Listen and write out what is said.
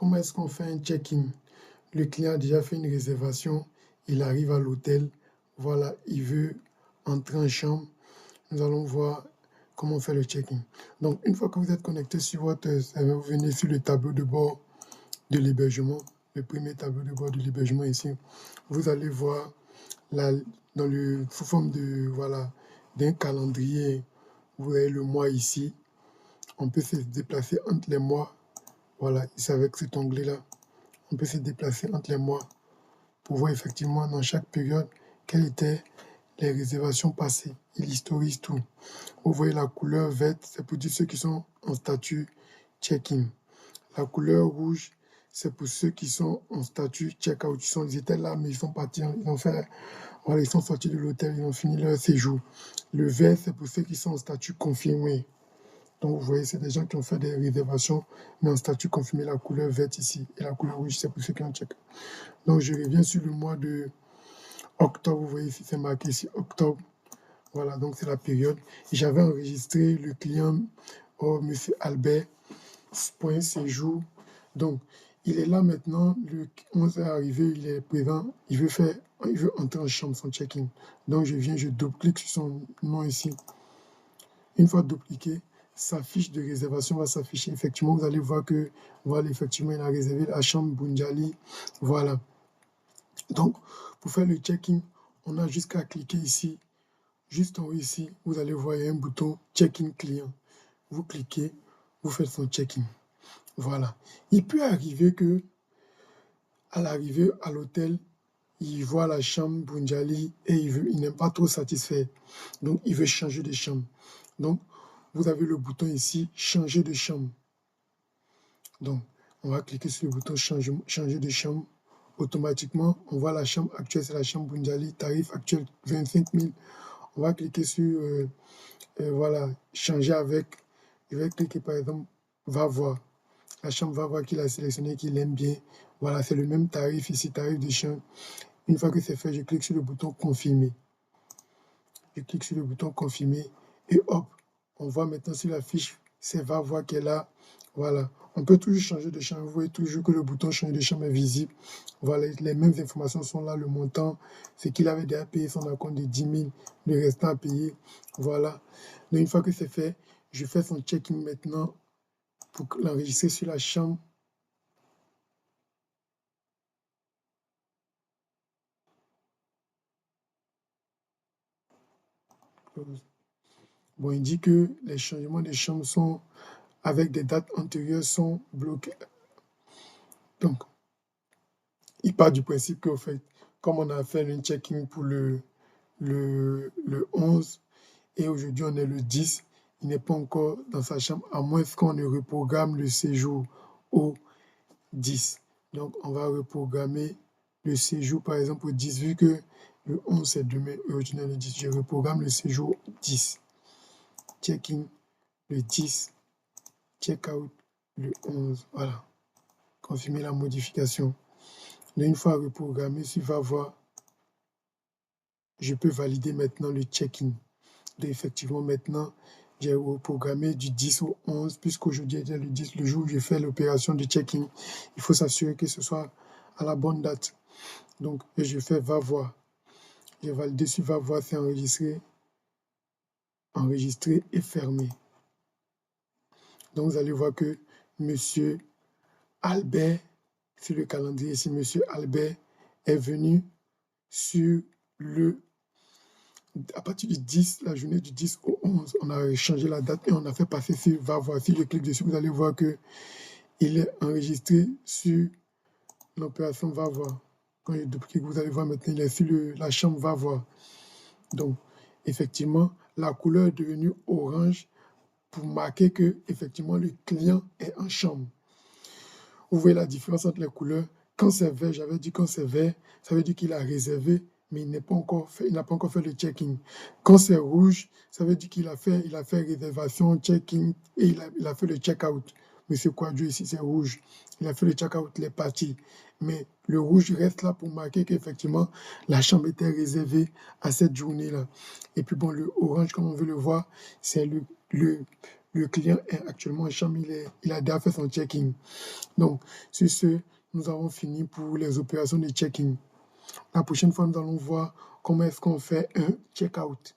comment est-ce qu'on fait un check-in? Le client a déjà fait une réservation, il arrive à l'hôtel, voilà, il veut entrer en chambre. Nous allons voir comment faire le check-in. Donc, une fois que vous êtes connecté sur votre serveur, vous venez sur le tableau de bord de l'hébergement, le premier tableau de bord de l'hébergement ici. Vous allez voir sous forme de, voilà, d'un calendrier, vous voyez le mois ici. On peut se déplacer entre les mois. Voilà, c'est avec cet onglet-là. On peut se déplacer entre les mois pour voir effectivement dans chaque période quelles étaient les réservations passées. Il historise tout. Vous voyez la couleur verte, c'est pour dire ceux qui sont en statut check-in. La couleur rouge, c'est pour ceux qui sont en statut check-out. Ils étaient là, mais ils sont partis, voilà, ils sont sortis de l'hôtel, ils ont fini leur séjour. Le vert, c'est pour ceux qui sont en statut confirmé. Donc, vous voyez, c'est des gens qui ont fait des réservations, mais en statut confirmé, la couleur verte ici. Et la couleur rouge, c'est pour ceux qui ont check. Donc, je reviens sur le mois de octobre. Vous voyez ici, c'est marqué ici octobre. Voilà, donc c'est la période. J'avais enregistré le client, monsieur Albert, point séjour. Donc, il est là maintenant, le 11 est arrivé, il est présent, il veut entrer en chambre, son check-in. Donc, je double-clique sur son nom ici. Une fois dupliqué, sa fiche de réservation va s'afficher. Effectivement, vous allez voir que, voilà, effectivement, il a réservé la chambre Bunjali. Voilà. Donc, pour faire le check-in, on a juste qu'à cliquer ici. Juste en haut ici, vous allez voir, il y a un bouton check-in client. Vous cliquez, vous faites son check-in. Voilà. Il peut arriver que, à l'arrivée à l'hôtel, il voit la chambre Bunjali et il n'est pas trop satisfait. Donc, il veut changer de chambre. Donc, vous avez le bouton ici, changer de chambre. Donc, on va cliquer sur le bouton changer de chambre. Automatiquement, on voit la chambre actuelle, c'est la chambre Bunjali, tarif actuel 25 000. On va cliquer sur, voilà, changer avec. Je vais cliquer par exemple, va voir. La chambre va voir qu'il a sélectionné, qu'il aime bien. Voilà, c'est le même tarif ici, tarif de chambre. Une fois que c'est fait, je clique sur le bouton confirmer. Je clique sur le bouton confirmer et hop, on voit maintenant sur la fiche, c'est va voir qu'elle a. Voilà, on peut toujours changer de chambre. Vous voyez toujours que le bouton changer de chambre est visible. Voilà, les mêmes informations sont là. Le montant, c'est qu'il avait déjà payé son acompte de 10 000, le restant à payer. Voilà. Donc, une fois que c'est fait, je fais son check-in maintenant pour l'enregistrer sur la chambre. Bon, il dit que les changements de chambre sont avec des dates antérieures sont bloqués. Donc, il part du principe qu'au fait, comme on a fait un check-in pour le 11 et aujourd'hui on est le 10, il n'est pas encore dans sa chambre, à moins qu'on ne reprogramme le séjour au 10. Donc, on va reprogrammer le séjour, par exemple, au 10, vu que le 11 c'est demain, aujourd'hui on est le 10. Je reprogramme le séjour 10. Check-in le 10, check-out le 11. Voilà. Confirmer la modification. Donc, une fois reprogrammé, il va voir, je peux valider maintenant le check-in. Donc, effectivement, maintenant, j'ai reprogrammé du 10 au 11, puisqu'aujourd'hui est le 10, le jour où je fais l'opération de check-in. Il faut s'assurer que ce soit à la bonne date. Donc, je fais va voir. J'ai validé sur va voir, c'est enregistré et fermé. Donc, vous allez voir que monsieur Albert, sur le calendrier ici, monsieur Albert est venu à partir du 10, la journée du 10 au 11, on a changé la date et on a fait passer sur va voir. Si je clique dessus, vous allez voir que il est enregistré sur l'opération va voir. Quand je clique, vous allez voir maintenant, il est sur la chambre va voir. Donc, effectivement, la couleur est devenue orange pour marquer que, effectivement, le client est en chambre. Vous voyez la différence entre les couleurs. Quand c'est vert, j'avais dit quand c'est vert, ça veut dire qu'il a réservé, mais il n'a pas encore fait le check-in. Quand c'est rouge, ça veut dire qu'il a fait réservation, check-in et il a fait le check-out. Monsieur Quadro ici, c'est rouge. Il a fait le check-out, il est parti. Mais le rouge reste là pour marquer qu'effectivement, la chambre était réservée à cette journée-là. Et puis bon, le orange, comme on veut le voir, c'est le client est actuellement en chambre, il a déjà fait son check-in. Donc, sur ce, nous avons fini pour les opérations de check-in. La prochaine fois, nous allons voir comment est-ce qu'on fait un check-out.